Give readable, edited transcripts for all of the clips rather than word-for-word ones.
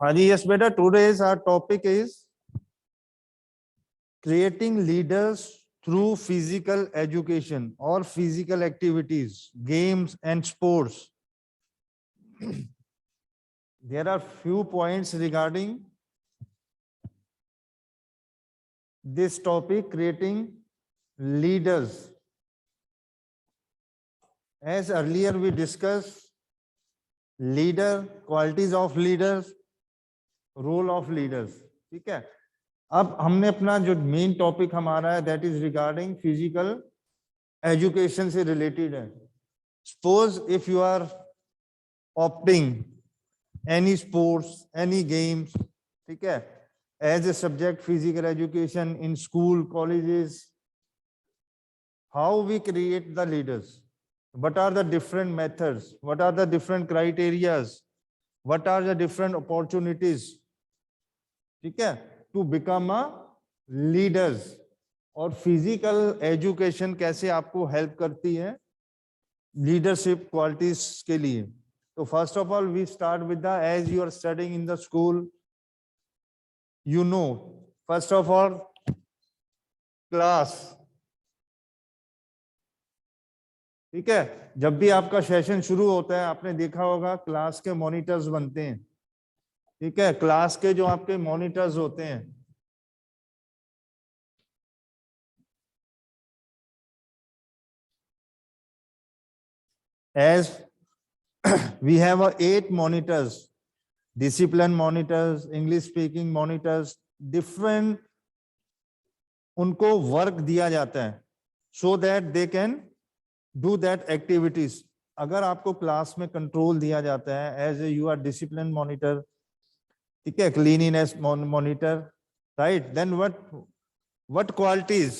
हाँ जी, यस बेटा, today's our topic is creating leaders through physical education or physical activities, games and sports. There are few points regarding this topic, creating leaders. As earlier we discussed, leader, qualities of leaders, role of leaders. ठीक है, अब हमने अपना जो main topic हमारा है that is regarding physical education से related है. Suppose if you are opting any sports, any games, ठीक है, as a subject physical education in school, colleges, how we create the leaders, what are the different methods, what are the different criterias, what are the different opportunities, ठीक है, to become a leaders. और physical education कैसे आपको help करती है leadership qualities के लिए. तो first of all we start with the, as you are studying in the school, you know, first of all class, ठीक है, जब भी आपका सेशन शुरू होता है आपने देखा होगा क्लास के मॉनिटर्स बनते हैं. ठीक है, क्लास के जो आपके मॉनिटर्स होते हैं, as we have 8 monitors, discipline monitors, English speaking monitors, different, उनको वर्क दिया जाता है so that they can do that activities. अगर आपको क्लास में कंट्रोल दिया जाता है as a you are discipline monitor, ठीक है, cleanliness monitor, right, then what qualities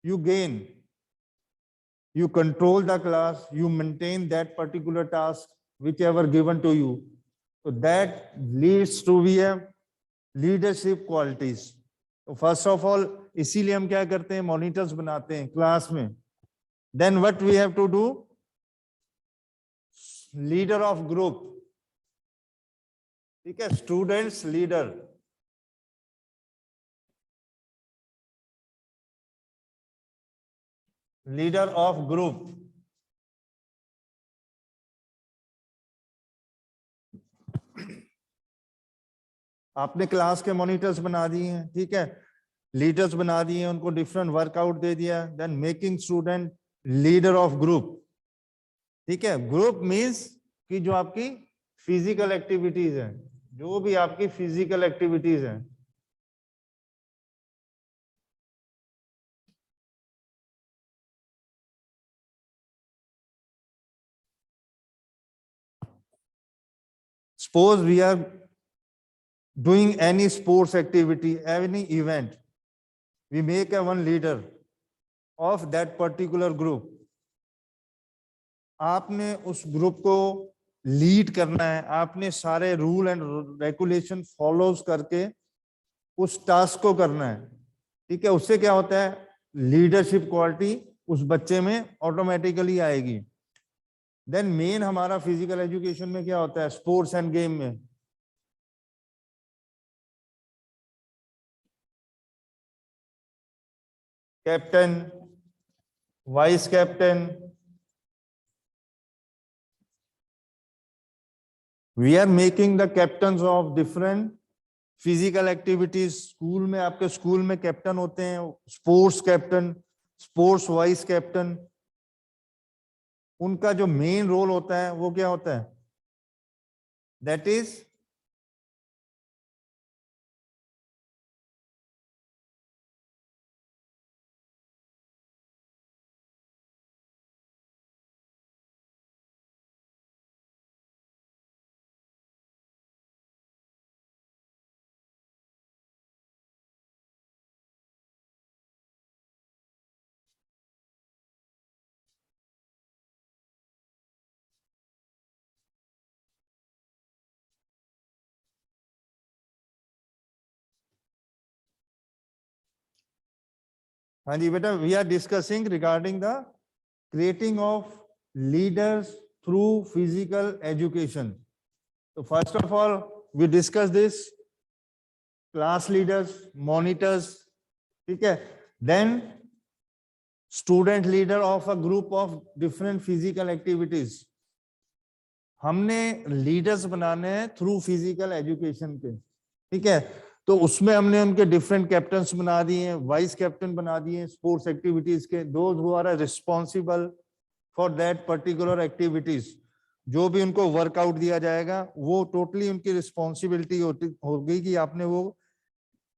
you gain, you control the class, you maintain that particular task whichever given to you, so that leads to be a leadership qualities. So first of all इसीलिए हम क्या करते हैं, monitors बनाते हैं class में. then what we have to do, leader of group, ठीक है, students leader, leader of group, आपने क्लास के मॉनिटर्स बना दिए हैं, ठीक है, लीडर्स बना दिए हैं, उनको डिफरेंट वर्कआउट दे दिया. Then making student leader of group, ठीक है, ग्रुप मींस कि जो आपकी फिजिकल एक्टिविटीज है, जो भी आपकी फिजिकल एक्टिविटीज है, suppose we are doing any sports activity, any event, we make a one leader of that particular group. आपने उस ग्रुप को लीड करना है, आपने सारे रूल एंड रेगुलेशन फॉलोज करके उस टास्क को करना है, ठीक है. उससे क्या होता है, लीडरशिप क्वालिटी उस बच्चे में ऑटोमेटिकली आएगी. देन मेन हमारा फिजिकल एजुकेशन में क्या होता है, स्पोर्ट्स एंड गेम में captain, vice captain, we are making the captains of different physical activities. School में, आपके स्कूल में कैप्टन होते हैं, sports captain, sports vice captain. उनका जो मेन रोल होता है वो क्या होता है, दैट इज हाँ जी बेटा, we are discussing regarding the creating of leaders through physical education. तो first of all we discuss this class leaders, monitors, ठीक है। Then student leader of a group of different physical activities, हमने leaders बनाने हैं through physical education के, ठीक है। तो उसमें हमने उनके डिफरेंट कैप्टन्स बना दिए हैं, वाइस कैप्टन बना दिए हैं स्पोर्ट्स एक्टिविटीज के, those who are responsible for that particular activities. जो भी उनको वर्कआउट दिया जाएगा वो टोटली उनकी रिस्पॉन्सिबिलिटी होगी कि आपने वो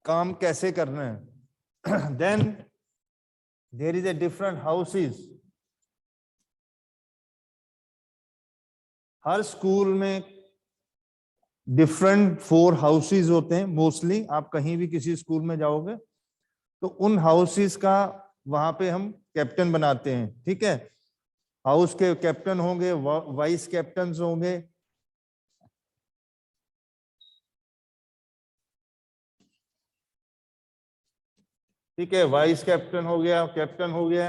काम कैसे करना है। Then there is a different houses, हर स्कूल में डिफरेंट 4 हाउसेस होते हैं मोस्टली। आप कहीं भी किसी स्कूल में जाओगे तो उन हाउसेस का वहां पे हम कैप्टन बनाते हैं, ठीक है। हाउस के कैप्टन होंगे, वाइस कैप्टन होंगे, ठीक है। वाइस कैप्टन हो गया, कैप्टन हो गया।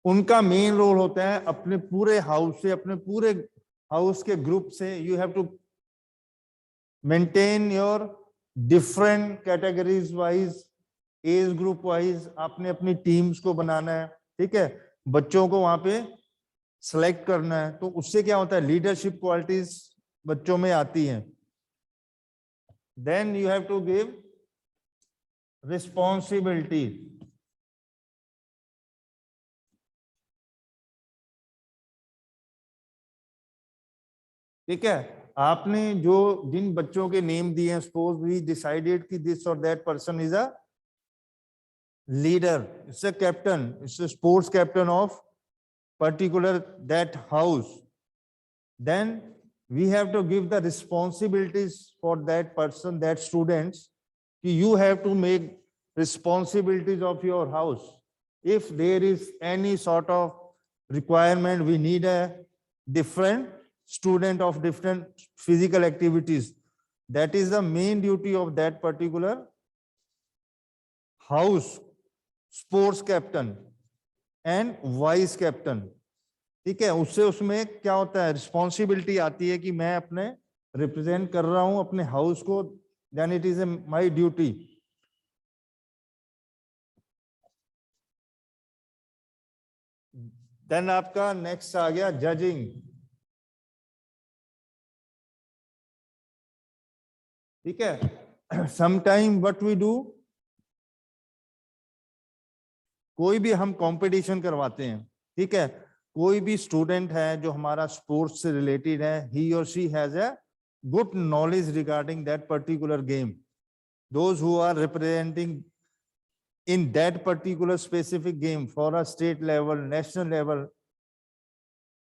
उनका मेन रोल होता है अपने पूरे हाउस से, अपने पूरे हाउस के ग्रुप से, you have to maintain your different categories wise, as group wise आपने अपनी टीम्स को बनाना है, ठीक है। बच्चों को वहां पे सेलेक्ट करना है, तो उससे क्या होता है, लीडरशिप क्वालिटीज बच्चों में आती हैं। Then you have to give responsibility, ठीक है। आपने जो जिन बच्चों के नेम दिए हैं, सपोज वी डिसाइडेड कि दिस और that person is a leader, it's a captain, it's a sports captain of particular that house, then we have to give the responsibilities for that person, that students, you have to make responsibilities of your house. If there is any sort of requirement, we need a different student of different physical activities, that is the main duty of that particular house sports captain and vice captain, ठीक है। उससे उसमें क्या होता है, responsibility आती है कि मैं अपने रिप्रेजेंट कर रहा हूं अपने हाउस को, then it is my duty. Then आपका नेक्स्ट आ गया जजिंग, ठीक है। समटाइम व्हाट वी डू, कोई भी हम कंपटीशन करवाते हैं, ठीक है। कोई भी स्टूडेंट है जो हमारा स्पोर्ट्स से रिलेटेड है, ही और she has a good knowledge regarding that particular game, those who are representing in that particular specific game for a state level, national level,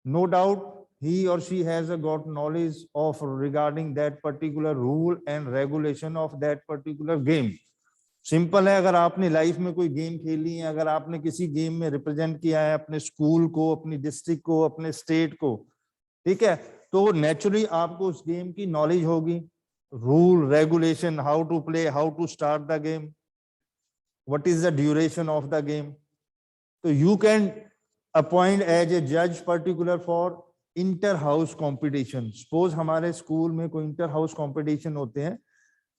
no doubt he or she has got knowledge of regarding that particular rule and regulation of that particular game. Simple है, अगर आपने life में कोई game खेली है, अगर आपने किसी गेम में रिप्रेजेंट किया है अपने स्कूल को, अपनी डिस्ट्रिक्ट को, अपने स्टेट को, ठीक है, तो नेचुरली आपको उस गेम की नॉलेज होगी, rule regulation, how to play, how to start the game, what is the duration of the game. So you can appoint as a judge particular for inter house competition. Suppose हमारे school में कोई inter house competition होते हैं,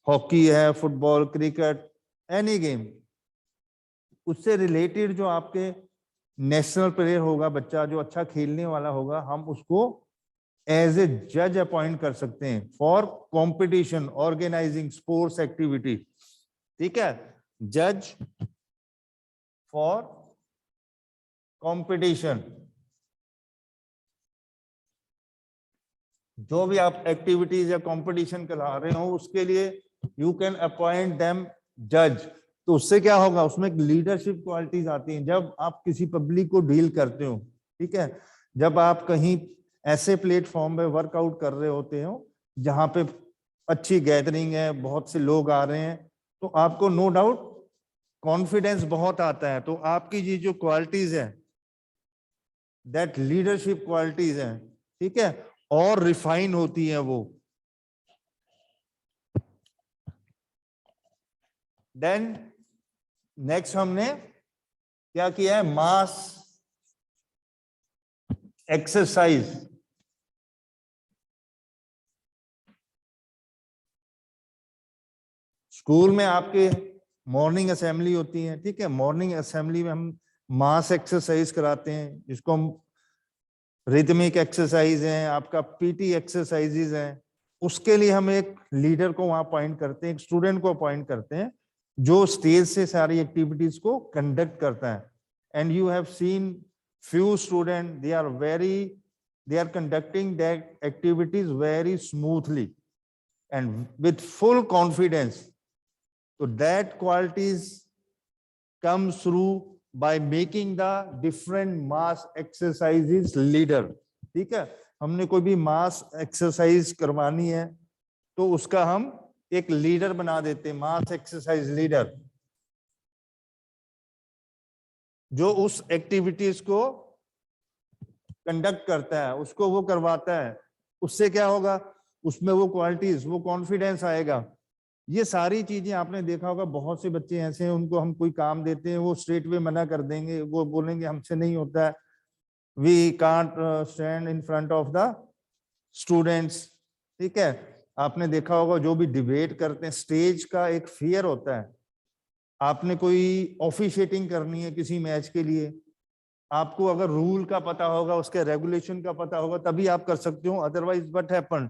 hockey है, football, cricket, any game, उससे related जो आपके national player होगा, बच्चा जो अच्छा खेलने वाला होगा, हम उसको एज ए जज अपॉइंट कर सकते हैं for competition organising sports activity, ठीक है। जज फॉर कंपटीशन, जो भी आप एक्टिविटीज या कंपटीशन करा रहे हो उसके लिए यू कैन अपॉइंट देम जज। तो उससे क्या होगा, उसमें लीडरशिप क्वालिटीज आती हैं जब आप किसी पब्लिक को डील करते हो, ठीक है। जब आप कहीं ऐसे प्लेटफॉर्म पे वर्कआउट कर रहे होते हो जहां पे अच्छी गैदरिंग है, बहुत से लोग आ रहे हैं, तो आपको नो डाउट कॉन्फिडेंस बहुत आता है। तो आपकी ये जो क्वालिटीज है, दैट लीडरशिप क्वालिटीज है, ठीक है, और रिफाइन होती है वो। देन नेक्स्ट हमने क्या किया है, मास एक्सरसाइज, स्कूल में आपके मॉर्निंग असेंबली होती है, ठीक है। मॉर्निंग असेंबली में हम मास एक्सरसाइज कराते हैं, जिसको हम रिदमिक एक्सरसाइज हैं, आपका पीटी एक्सरसाइजेज हैं। उसके लिए हम एक लीडर को वहां अपॉइंट करते हैं, एक स्टूडेंट को अपॉइंट करते हैं, जो स्टेज से सारी एक्टिविटीज को कंडक्ट करता है। And you have scene few students, they are conducting their activities very smoothly and with full confidence. So that qualities comes through by making the different mass exercises leader. ठीक है, हमने कोई भी मास exercise करवानी है तो उसका हम एक लीडर बना देते हैं, मास एक्सरसाइज लीडर, जो उस एक्टिविटीज को कंडक्ट करता है, उसको वो करवाता है। उससे क्या होगा, उसमें वो क्वालिटीज, वो कॉन्फिडेंस आएगा। ये सारी चीजें आपने देखा होगा, बहुत से बच्चे ऐसे हैं, उनको हम कोई काम देते हैं, वो स्ट्रेट वे मना कर देंगे, वो बोलेंगे हमसे नहीं होता है, we can't stand in front of the students. ठीक है, आपने देखा होगा जो भी डिबेट करते हैं, स्टेज का एक फियर होता है। आपने कोई ऑफिशिएटिंग करनी है किसी मैच के लिए, आपको अगर रूल का पता होगा, उसके रेगुलेशन का पता होगा, तभी आप कर सकते हो। Otherwise what happen,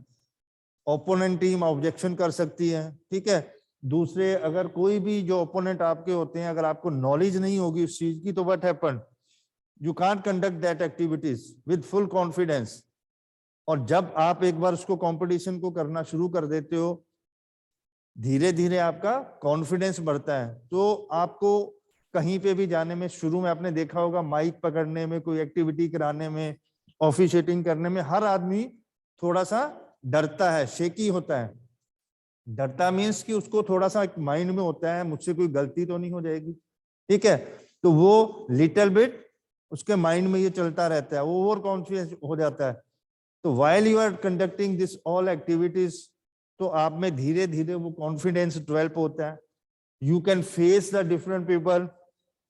opponent team objection कर सकती है। ठीक है, दूसरे अगर कोई भी जो ओपोनेंट आपके होते हैं, अगर आपको नॉलेज नहीं होगी उस चीज की, तो what happen, you can't conduct that activities with full confidence. और जब आप एक बार उसको कंपटीशन को करना शुरू कर देते हो, धीरे धीरे आपका कॉन्फिडेंस बढ़ता है। तो आपको कहीं पे भी जाने में, शुरू में आपने देखा होगा माइक पकड़ने में, कोई एक्टिविटी कराने में, ऑफिशिएटिंग करने में, हर आदमी थोड़ा सा डरता है, शेकी होता है। डरता मीन्स कि उसको थोड़ा सा माइंड में होता है, मुझसे कोई गलती तो नहीं हो जाएगी। ठीक है, तो वो लिटिल बिट उसके माइंड में ये चलता रहता है, वो ओवर कॉन्फिडेंस हो जाता है। तो while you are conducting this all activities, तो आप में धीरे धीरे वो कॉन्फिडेंस डेवलप होता है। You can face the different people.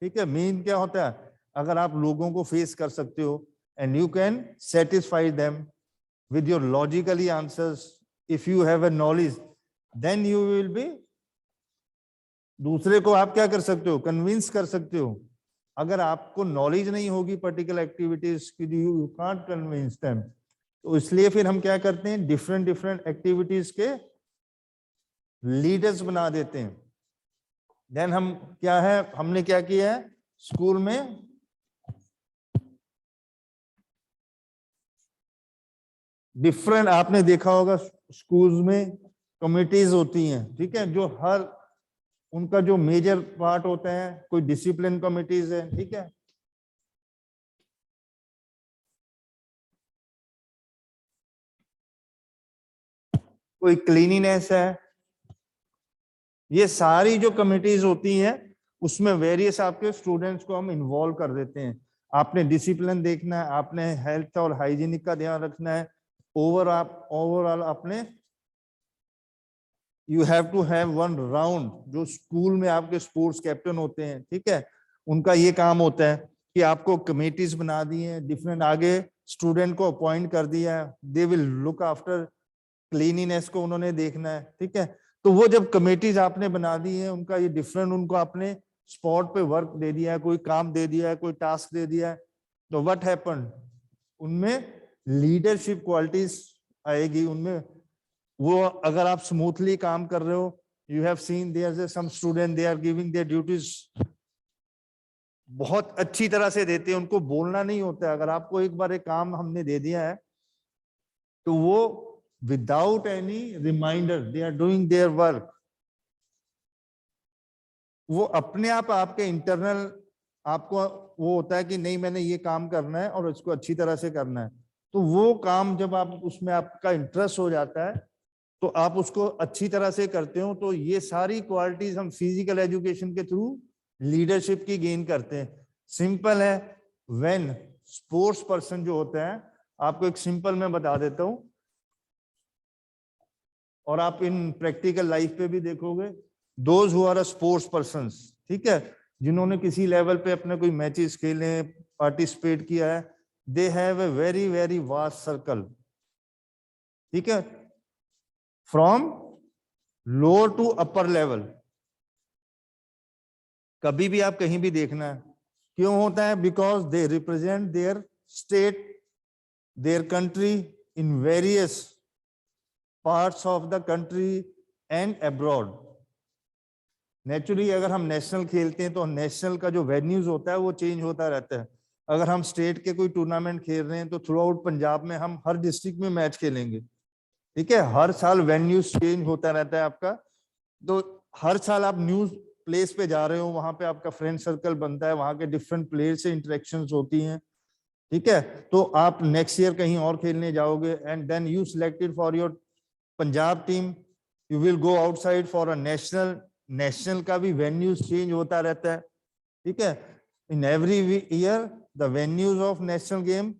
ठीक है, मेन क्या होता है, अगर आप लोगों को फेस कर सकते हो and you can satisfy them with your logically answers, if you have a knowledge, then you will be, दूसरे को आप क्या कर सकते हो, कन्विंस कर सकते हो। अगर आपको नॉलेज नहीं होगी पर्टिकुलर एक्टिविटीज की, यू कांट कन्विंस देम। तो इसलिए फिर हम क्या करते हैं, डिफरेंट डिफरेंट एक्टिविटीज के लीडर्स बना देते हैं। देन हम क्या है, हमने क्या किया है स्कूल में, डिफरेंट, आपने देखा होगा स्कूल्स में कमिटीज होती हैं। ठीक है, जो हर उनका जो मेजर पार्ट होता है, कोई डिसिप्लिन कमिटीज है, ठीक है, कोई क्लीनिनेस है, ये सारी जो कमिटीज होती हैं उसमें वेरियस आपके स्टूडेंट्स को हम इन्वॉल्व कर देते हैं। आपने डिसिप्लिन देखना है, आपने हेल्थ और हाइजीनिक का ध्यान रखना है, ओवरऑल आपने, you have to have one round. जो स्कूल में आपके स्पोर्ट्स कैप्टन होते हैं, ठीक है, उनका ये काम होता है कि आपको कमेटीज बना दी है डिफरेंट, आगे स्टूडेंट को अपॉइंट कर दिया है, they will look after cleanliness को उन्होंने देखना है। ठीक है, तो वो जब कमेटीज आपने बना दी है, उनका ये डिफरेंट, उनको आपने स्पॉट पे वर्क दे दिया है, कोई काम दे दिया है, कोई टास्क दे दिया है, तो व्हाट हैपन, उनमें लीडरशिप क्वालिटीज आएगी उनमें। वो अगर आप स्मूथली काम कर रहे हो, you have seen there is some student, they are giving their duties बहुत अच्छी तरह से देते हैं, उनको बोलना नहीं होता है। अगर आपको एक बार एक काम हमने दे दिया है, तो वो without any reminder they are doing their work. वो अपने आप आपके इंटरनल आपको वो होता है कि नहीं, मैंने ये काम करना है और इसको अच्छी तरह से करना है। तो वो काम जब आप उसमें आपका इंटरेस्ट हो जाता है, तो आप उसको अच्छी तरह से करते हो। तो ये सारी क्वालिटीज हम फिजिकल एजुकेशन के थ्रू लीडरशिप की गेन करते हैं। सिंपल है, व्हेन स्पोर्ट्स पर्सन जो होता है, आपको एक सिंपल मैं बता देता हूं, और आप इन प्रैक्टिकल लाइफ पे भी देखोगे, those who are sports persons, ठीक है, जिन्होंने किसी लेवल पे अपने कोई मैचेस खेले, पार्टिसिपेट किया है, they have a very very vast circle. ठीक है, from lower to upper level. कभी भी आप कहीं भी देखना, क्यों होता है? Because they represent their state, their country in various parts of the country and abroad. Naturally अगर हम नेशनल खेलते हैं तो नेशनल का जो वेन्यूज होता है वो चेंज होता रहता है। अगर हम स्टेट के कोई टूर्नामेंट खेल रहे हैं तो थ्रू आउट पंजाब में हम हर डिस्ट्रिक्ट में मैच खेलेंगे, ठीक है। हर साल वेन्यूज चेंज होता रहता है आपका, तो हर साल आप न्यू प्लेस पे जा रहे हो, वहां पे आपका फ्रेंड सर्कल बनता है, वहां के डिफरेंट प्लेयर से इंटरेक्शंस होती हैं, ठीक है। तो आप नेक्स्ट ईयर कहीं और खेलने जाओगे and then you selected for your Punjab team, you will go outside for a national. National का भी वेन्यूज चेंज होता रहता है, ठीक है। In every year the venues of national game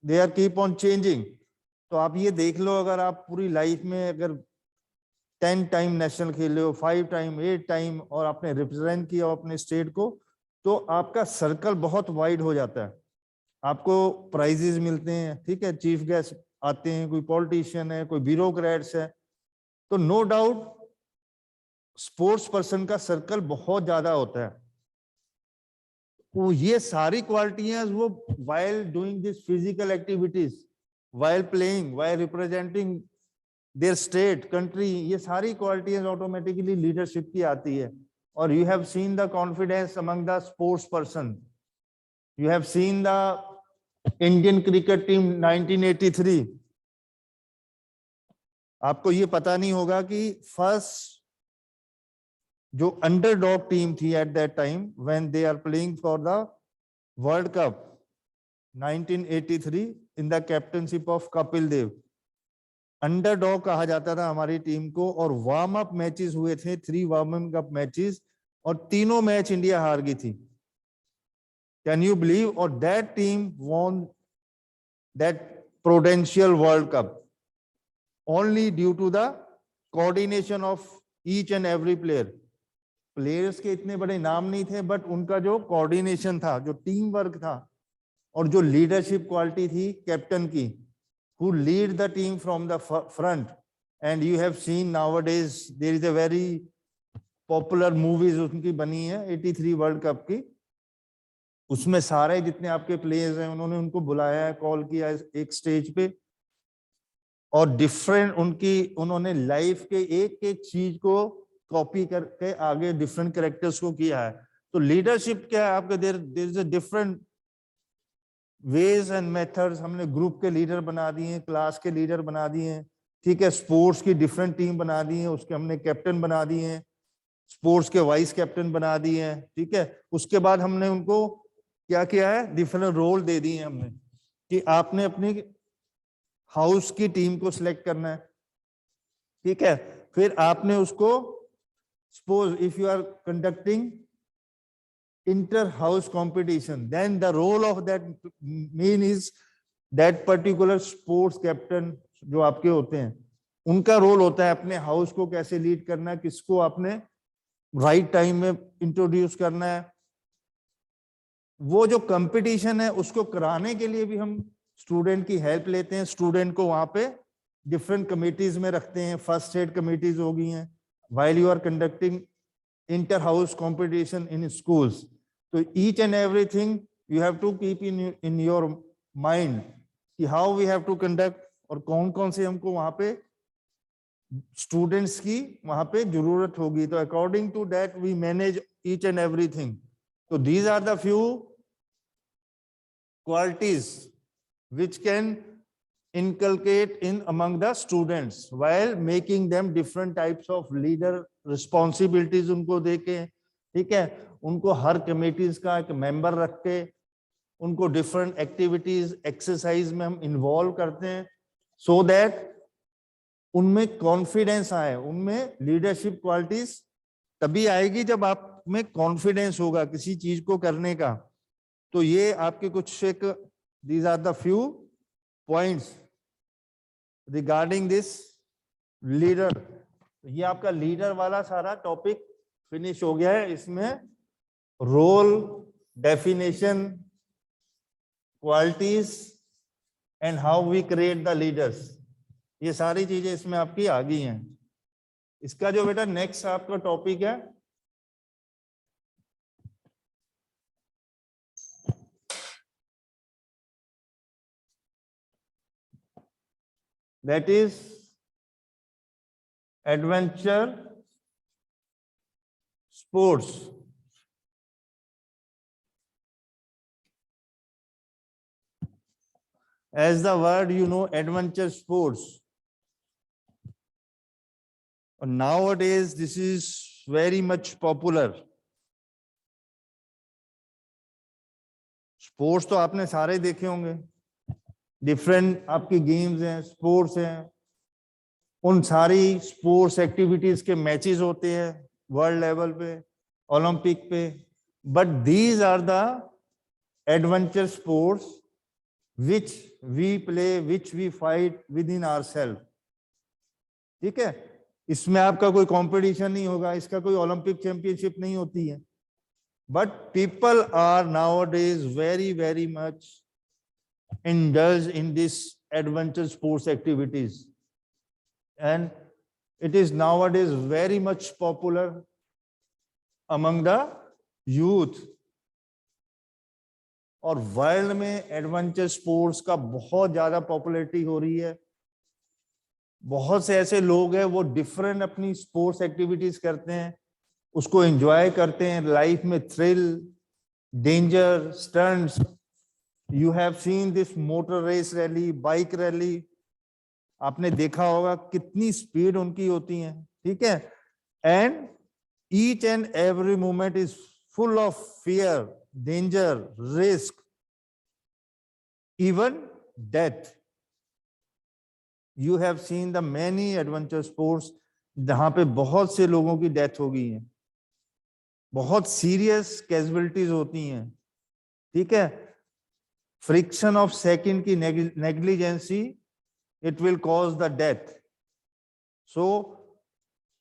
they are keep on changing. तो आप ये देख लो, अगर आप पूरी लाइफ में अगर 10 टाइम नेशनल खेले हो, 5 टाइम, 8 टाइम, और आपने रिप्रेजेंट किया अपने स्टेट को, तो आपका सर्कल बहुत वाइड हो जाता है, आपको प्राइजेस मिलते हैं, ठीक है। चीफ गेस्ट आते हैं, कोई पॉलिटिशियन है, कोई ब्यूरोक्रेट्स है, तो नो डाउट स्पोर्ट्स पर्सन का सर्कल बहुत ज्यादा होता है। वो ये सारी क्वालिटियां वो while doing this physical activities, while playing, while representing their state, country, ये सारी क्वालिटीज ऑटोमेटिकली लीडरशिप की आती है। और you have seen the confidence among the sports person. You have seen the Indian cricket team 1983। आपको ये पता नहीं होगा कि फर्स्ट जो अंडरडॉग टीम थी at that time when they are playing for the world cup 1983 in the captainship of Kapil Dev, underdog कहा जाता था हमारी टीम को। और वार्म अप मैचेस हुए थे, 3 वार्म अप मैचेस, और तीनों मैच इंडिया हार गई थी। Can you believe? और that team won that Prudential World Cup only due to the coordination of each and every player. Players के इतने बड़े नाम नहीं थे, बट उनका जो कोऑर्डिनेशन था, जो टीम वर्क था, और जो लीडरशिप क्वालिटी थी कैप्टन की, who lead the team from the front. And you have seen nowadays there is a very popular movies उनकी बनी है 83 वर्ल्ड कप की। उसमें सारे जितने आपके प्लेयर्स हैं उन्होंने उनको बुलाया है, कॉल किया एक स्टेज पे, और डिफरेंट उन्होंने लाइफ के एक एक चीज को कॉपी करके आगे डिफरेंट कैरेक्टर्स को किया है। तो लीडरशिप क्या है आपके, there is a different ways and methods. हमने ग्रुप के लीडर बना दिए, क्लास के लीडर बना दिए, ठीक है। स्पोर्ट्स की डिफरेंट टीम बना दी है, उसके हमने कैप्टन बना दिए हैं, स्पोर्ट्स के वाइस कैप्टन बना दिए हैं, ठीक है। उसके बाद हमने उनको क्या किया है, डिफरेंट रोल दे दिए हैं हमने, कि आपने अपनी हाउस की टीम को सिलेक्ट करना है, ठीक है। फिर आपने उसको, suppose if you are conducting inter-house competition, then the role of that mean is that particular sports captain जो आपके होते हैं, उनका रोल होता है अपने हाउस को कैसे लीड करना है, किसको आपने राइट टाइम में इंट्रोड्यूस करना है। वो जो कंपटीशन है उसको कराने के लिए भी हम स्टूडेंट की हेल्प लेते हैं। स्टूडेंट को वहां पे डिफरेंट कमिटीज में रखते हैं, फर्स्ट एड कमिटीज हो गई हैं, while you are conducting inter-house competition in schools. So each and everything you have to keep in your mind कि how we have to conduct, और कौन कौन से हमको वहां पे स्टूडेंट्स की वहां पे जरूरत होगी। तो according to that we manage each and everything. तो these are the few qualities which can inculcate in among the students while making them different types of leader responsibilities उनको देके, ठीक है। उनको हर कमेटीज का एक मेंबर रख के उनको डिफरेंट एक्टिविटीज एक्सरसाइज में हम इन्वॉल्व करते हैं, सो दैट उनमें कॉन्फिडेंस आए, उनमें लीडरशिप क्वालिटीज तभी आएगी जब आप में कॉन्फिडेंस होगा किसी चीज को करने का। तो ये आपके कुछ एक, these are the few points regarding this leader। ये आपका लीडर वाला सारा टॉपिक फिनिश हो गया है। इसमें role, definition, qualities and how we create the leaders, ये सारी चीजें इसमें आपकी आ गई हैं। इसका जो बेटा नेक्स्ट आपका टॉपिक है that is adventure sports. As the word you know, adventure sports. Nowadays this is very much popular. Sports तो आपने सारे देखे होंगे, डिफरेंट आपकी गेम्स हैं, स्पोर्ट्स हैं, उन सारी स्पोर्ट्स एक्टिविटीज के मैचेस होते हैं वर्ल्ड लेवल पे, ओलंपिक पे, but these are the adventure sports which we play, which we fight with in ourself. ठीक है, इसमें आपका कोई कंपटीशन नहीं होगा, इसका कोई ओलंपिक चैंपियनशिप नहीं होती है, but people are nowadays very much indulged in this adventure sports activities, and it is nowadays very much popular among the youth. और वर्ल्ड में एडवेंचर स्पोर्ट्स का बहुत ज्यादा पॉपुलैरिटी हो रही है. बहुत से ऐसे लोग हैं वो डिफरेंट अपनी स्पोर्ट्स एक्टिविटीज करते हैं, उसको एंजॉय करते हैं, लाइफ में thrill, danger, stunts. You have seen this motor race rally, bike rally, आपने देखा होगा कितनी स्पीड उनकी होती है. ठीक है, and each and every moment is full of fear, danger, risk, even death. You have seen the many adventure sports जहां पे बहुत से लोगों की डेथ हो गई है, बहुत सीरियस कैजुअलिटीज होती हैं. ठीक है, फ्रिक्शन ऑफ सेकंड की negligence, it will cause the death. So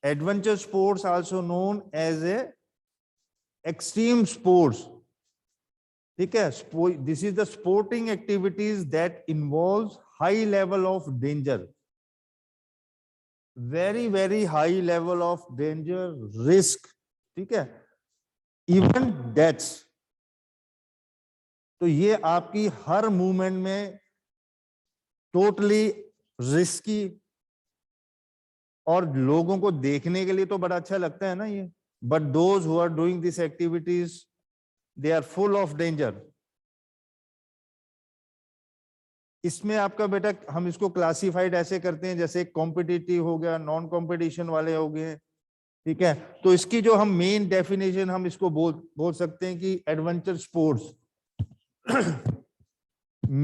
adventure sports also known as a extreme sports. ठीक है, this is the sporting activities that involves high level of danger, very high level of danger, risk. ठीक है, even deaths. तो ये आपकी हर movement में totally risky, और लोगों को देखने के लिए तो बड़ा अच्छा लगता है ना ये, but those who are doing this activities they are full of danger. इसमें आपका बेटा हम इसको क्लासिफाइड ऐसे करते हैं, जैसे कॉम्पिटिटिव हो गया, नॉन कॉम्पिटिशन वाले हो गए. ठीक है, तो इसकी जो हम मेन डेफिनेशन हम इसको बोल सकते हैं कि adventure sports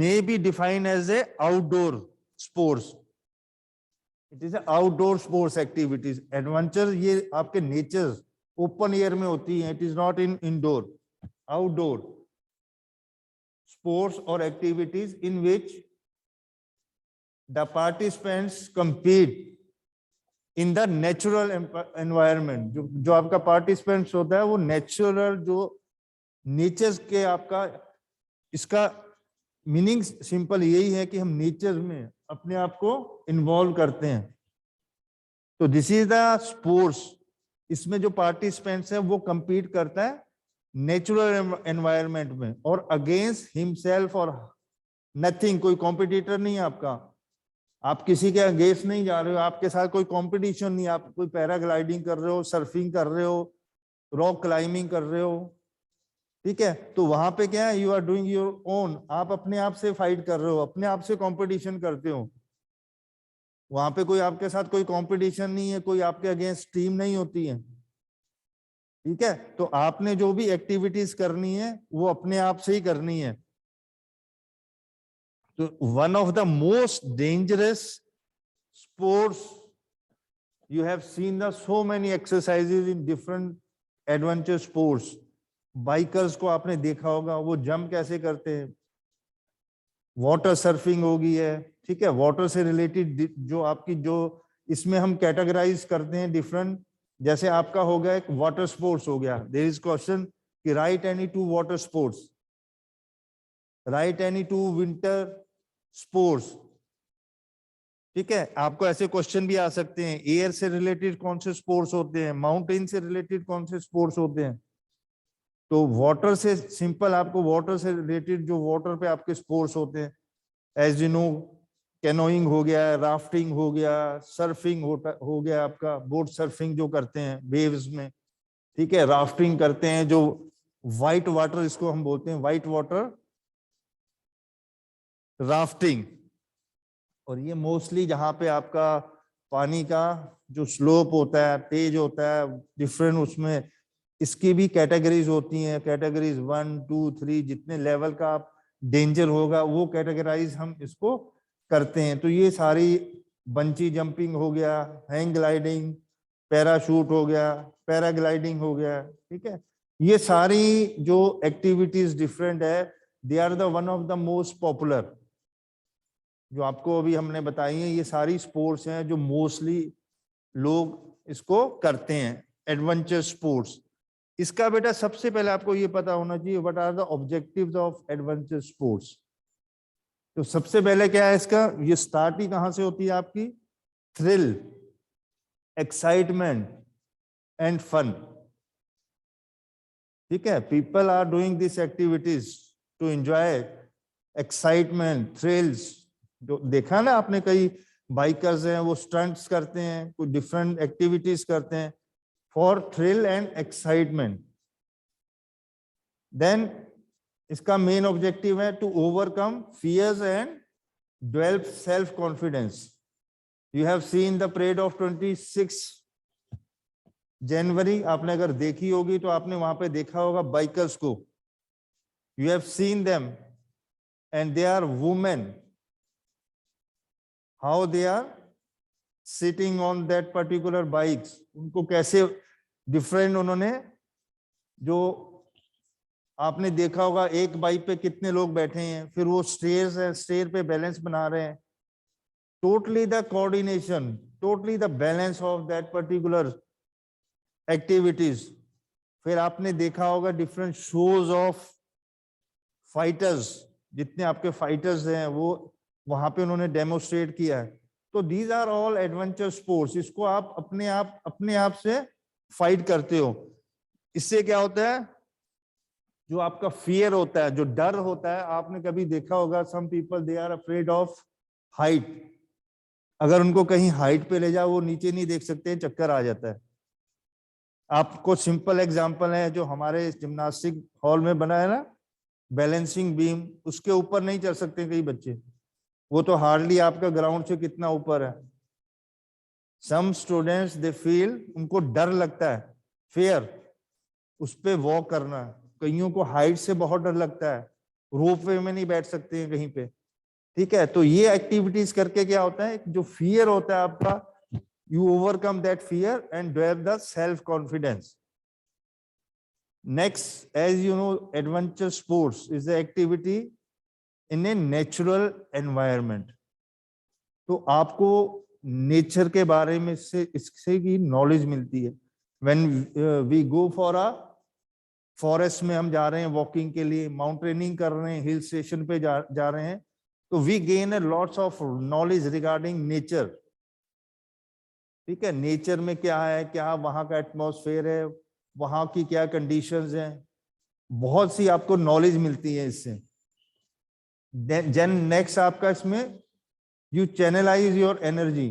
may be defined as a outdoor sports. It is a outdoor sports activities. Adventure ये आपके नेचर ओपन एयर में होती है, it is not in indoor. Outdoor sports or activities in which the participants compete in the natural environment. जो आपका participants होता है वो नेचुरल, जो नेचर के आपका, इसका मीनिंग सिंपल यही है कि हम नेचर में अपने आप को इन्वॉल्व करते हैं. तो दिस इज द स्पोर्ट्स. इसमें जो पार्टिसिपेंट्स हैं वो compete करता है नेचुरल एनवायरनमेंट में, और अगेंस्ट हिमसेल्फ और नथिंग. कोई कॉम्पिटिटर नहीं है आपका, आप किसी के अगेंस्ट नहीं जा रहे हो, आपके साथ कोई कंपटीशन नहीं. आप कोई पैराग्लाइडिंग कर रहे हो, सर्फिंग कर रहे हो, रॉक क्लाइंबिंग कर रहे हो. ठीक है, तो वहां पे क्या है, you are doing your own. आप अपने आप से फाइट कर रहे हो, अपने आप से कंपटीशन करते हो. वहां पे कोई आपके साथ कोई कंपटीशन नहीं है, कोई आपके अगेंस्ट टीम नहीं होती है. ठीक है, तो आपने जो भी एक्टिविटीज करनी है वो अपने आप से ही करनी है. तो one of the most dangerous sports, you have seen the so many exercises in different adventure sports. Bikers को आपने देखा होगा, वो जंप कैसे करते हैं. वाटर सर्फिंग हो गई है. ठीक है, वाटर से रिलेटेड जो आपकी, जो इसमें हम कैटेगराइज करते हैं डिफरेंट, जैसे आपका हो गया एक वाटर स्पोर्ट्स हो गया. देयर इज क्वेश्चन कि right any two water sports, right any two winter sports. ठीक है, आपको ऐसे क्वेश्चन भी आ सकते हैं, एयर से रिलेटेड कौन से स्पोर्ट्स होते हैं, माउंटेन से रिलेटेड कौन से स्पोर्ट्स होते हैं। तो वाटर से सिंपल, आपको वाटर से रिलेटेड जो वाटर पे आपके स्पोर्ट्स होते हैं, एज यू नो, कैनोइंग हो गया, राफ्टिंग हो गया, सर्फिंग हो गया, आपका बोट सर्फिंग जो करते हैं वेव्स में, ठीक है, राफ्टिंग करते हैं, जो व्हाइट वाटर इसको हम बोलते हैं, व्हाइट वाटर राफ्टिंग। और ये मोस्टली जहाँ पे आपका पानी का जो स्लोप होता है, तेज होता है, डिफरेंट, उसमें इसकी भी कैटेगरीज होती हैं, कैटेगरीज 1 2 3, जितने लेवल का आप डेंजर होगा वो कैटेगराइज हम इसको करते हैं। तो ये सारी बंची जंपिंग हो गया, हैंग ग्लाइडिंग, पैराशूट हो गया, पैराग्लाइडिंग हो गया, ठीक है, ये सारी जो एक्टिविटीज डिफरेंट है, they are the one of the most popular, जो आपको अभी हमने बताई है, ये सारी स्पोर्ट्स हैं जो मोस्टली लोग इसको करते हैं, एडवेंचर स्पोर्ट्स। इसका बेटा सबसे पहले आपको ये पता होना चाहिए, what are the objectives of adventure sports. तो सबसे पहले क्या है इसका, ये स्टार्ट ही कहां से होती है आपकी, थ्रिल, एक्साइटमेंट एंड फन, ठीक है, people are doing this activities to enjoy excitement, thrills. जो देखा ना आपने, कई बाइकर्स हैं वो स्टंट्स करते हैं, कुछ डिफरेंट एक्टिविटीज करते हैं for thrill and excitement. Then इसका मेन ऑब्जेक्टिव है to overcome fears and develop self confidence. You have seen the parade of 26 January, आपने अगर देखी होगी तो आपने वहां पे देखा होगा बाइकर्स को, you have seen them and they are women, how they are sitting on that particular bikes, उनको कैसे डिफरेंट उन्होंने, जो आपने देखा होगा एक बाइक पे कितने लोग बैठे हैं, फिर वो स्टेयर्स है, स्टेयर पे बैलेंस बना रहे हैं, totally the coordination, totally the balance of that particular activities. फिर आपने देखा होगा डिफरेंट शोज ऑफ फाइटर्स, जितने आपके फाइटर्स हैं वो वहां पे उन्होंने डेमोस्ट्रेट किया है। तो these are all adventure sports, इसको आप अपने आप से फाइट करते हो। इससे क्या होता है, जो आपका फियर होता है, जो डर होता है, आपने कभी देखा होगा some people they are afraid of height, अगर उनको कहीं हाइट पे ले जाओ वो नीचे नहीं देख सकते, चक्कर आ जाता है। आपको सिंपल एग्जांपल है जो हमारे जिम्नास्टिक हॉल में बना है ना, बैलेंसिंग बीम, उसके ऊपर नहीं चढ़ सकते कई बच्चे, वो तो हार्डली आपका ग्राउंड से कितना ऊपर है। सम स्टूडेंट्स दे फील, उनको डर लगता है, फियर, उस पे वॉक करना। कईयों को हाइट से बहुत डर लगता है, रोपवे में नहीं बैठ सकते हैं कहीं पे, ठीक है। तो ये एक्टिविटीज करके क्या होता है, जो फियर होता है आपका, you overcome that fear and develop the self confidence. Next, as you know, adventure sports is the activity in a natural environment. तो आपको नेचर के बारे में इससे की नॉलेज मिलती है। When we go for a forest में हम जा रहे हैं वॉकिंग के लिए, माउंटेनिंग कर रहे हैं, हिल स्टेशन पे जा रहे हैं, तो we gain a lots of knowledge regarding nature, ठीक है। नेचर में क्या है, क्या वहां का एटमॉस्फेयर है, वहां की क्या कंडीशंस हैं, बहुत सी आपको नॉलेज मिलती है इससे। देन नेक्स्ट आपका इसमें यू चैनलाइज योर एनर्जी,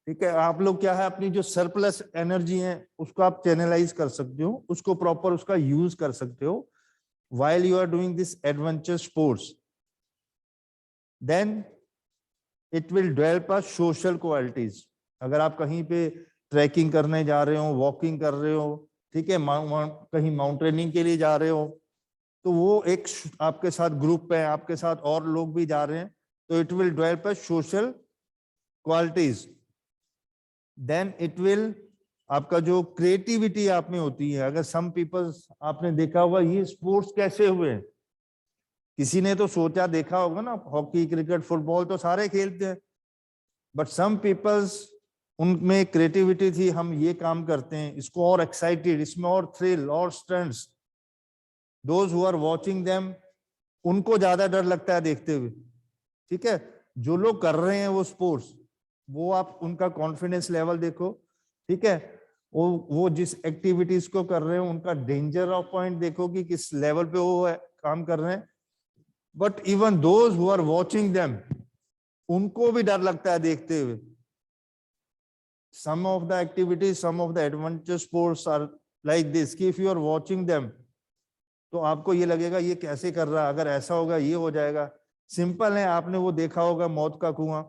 ठीक है। आप लोग क्या है, अपनी जो सरप्लस एनर्जी है उसको आप चैनलाइज कर सकते हो, उसको प्रॉपर उसका यूज कर सकते हो while you are doing this adventure sports. Then it will develop a social qualities. अगर आप कहीं पे ट्रैकिंग करने जा रहे हो, वॉकिंग कर रहे हो, ठीक है, कहीं माउंटेनिंग के लिए जा रहे हो, तो वो एक आपके साथ ग्रुप है, आपके साथ और लोग भी जा रहे हैं, तो it will develop a social qualities. Then it will, आपका जो क्रिएटिविटी आप में होती है, अगर सम पीपल्स, आपने देखा होगा ये स्पोर्ट्स कैसे हुए, किसी ने तो सोचा देखा होगा ना, हॉकी, क्रिकेट, फुटबॉल तो सारे खेलते हैं, बट सम पीपल्स, उनमें क्रिएटिविटी थी, हम ये काम करते हैं, इसको और एक्साइटेड, इसमें और थ्रिल और stunts. Those who are watching them, उनको ज्यादा डर लगता है देखते हुए, ठीक है। जो लोग कर रहे हैं वो स्पोर्ट्स, वो आप उनका कॉन्फिडेंस लेवल देखो, ठीक है, वो जिस एक्टिविटीज को कर रहे हैं उनका डेंजर ऑफ पॉइंट देखो कि किस लेवल पे वो काम कर रहे हैं। But even those who are watching them, उनको भी डर लगता है देखते हुए। some of the activities, some of the adventure sports are like this कि if you are watching them, तो आपको ये लगेगा ये कैसे कर रहा है, अगर ऐसा होगा ये हो जाएगा। सिंपल है, आपने वो देखा होगा मौत का कुआं,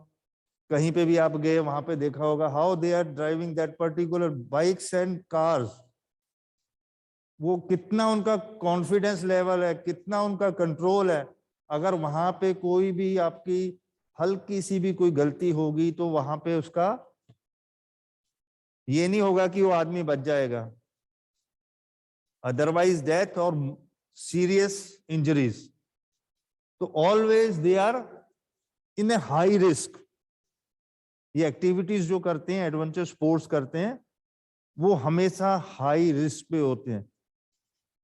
कहीं पे भी आप गए वहां पे देखा होगा how they are driving that particular bikes and cars. वो कितना उनका कॉन्फिडेंस लेवल है, कितना उनका कंट्रोल है। अगर वहां पे कोई भी आपकी हल्की सी भी कोई गलती होगी तो वहां पे उसका ये नहीं होगा कि वो आदमी बच जाएगा, अदरवाइज डेथ और सीरियस इंजरीज। तो always they are in a high risk. ये एक्टिविटीज जो करते हैं, एडवेंचर स्पोर्ट्स करते हैं, वो हमेशा हाई रिस्क पे होते हैं।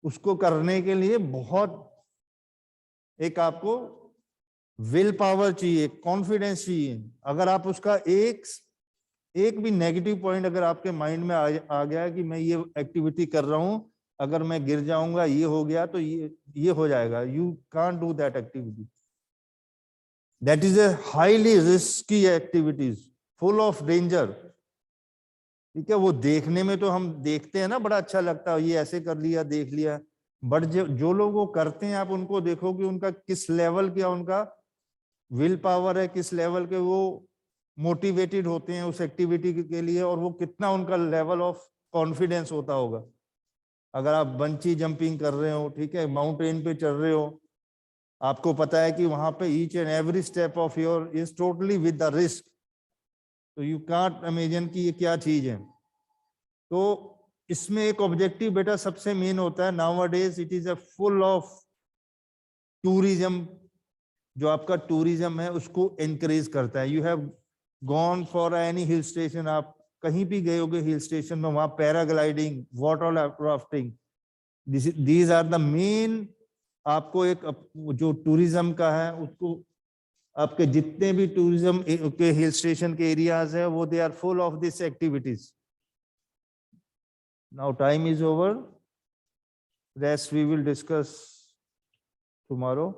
उसको करने के लिए बहुत एक आपको विल पावर चाहिए, कॉन्फिडेंस चाहिए। अगर आप उसका एक भी नेगेटिव पॉइंट अगर आपके माइंड में आ गया कि मैं ये एक्टिविटी कर रहा हूं, अगर मैं गिर जाऊंगा, ये हो गया, तो ये हो जाएगा, you can't do that activity. That is a highly risky activities, full of danger. ठीक है, वो देखने में तो हम देखते हैं ना, बड़ा अच्छा लगता है, ये ऐसे कर लिया, देख लिया, बट जो लोग वो करते हैं, आप उनको देखो कि उनका किस लेवल का उनका विल पावर है, किस लेवल के वो मोटिवेटेड होते हैं उस एक्टिविटी के लिए, और वो कितना उनका लेवल ऑफ कॉन्फिडेंस होता होगा। अगर आप बंची जंपिंग कर रहे हो, ठीक है, माउंटेन पे चढ़ रहे हो, आपको पता है कि वहां पे each and every step of your is totally with the risk, तो यू कांट इमेजिन कि ये क्या चीज है। तो इसमें एक ऑब्जेक्टिव बेटा सबसे मेन होता है, nowadays it is a full of tourism. जो आपका टूरिज्म है उसको एनकरेज करता है। You have gone for any hill station, आप कहीं भी गए होगे हिल स्टेशन में, वहां paragliding, water rafting, these are the main. आपको एक जो टूरिज्म का है उसको, आपके जितने भी टूरिज्म के हिल स्टेशन के एरियाज है वो they are full of this activities. Now time is over, rest we will discuss tomorrow.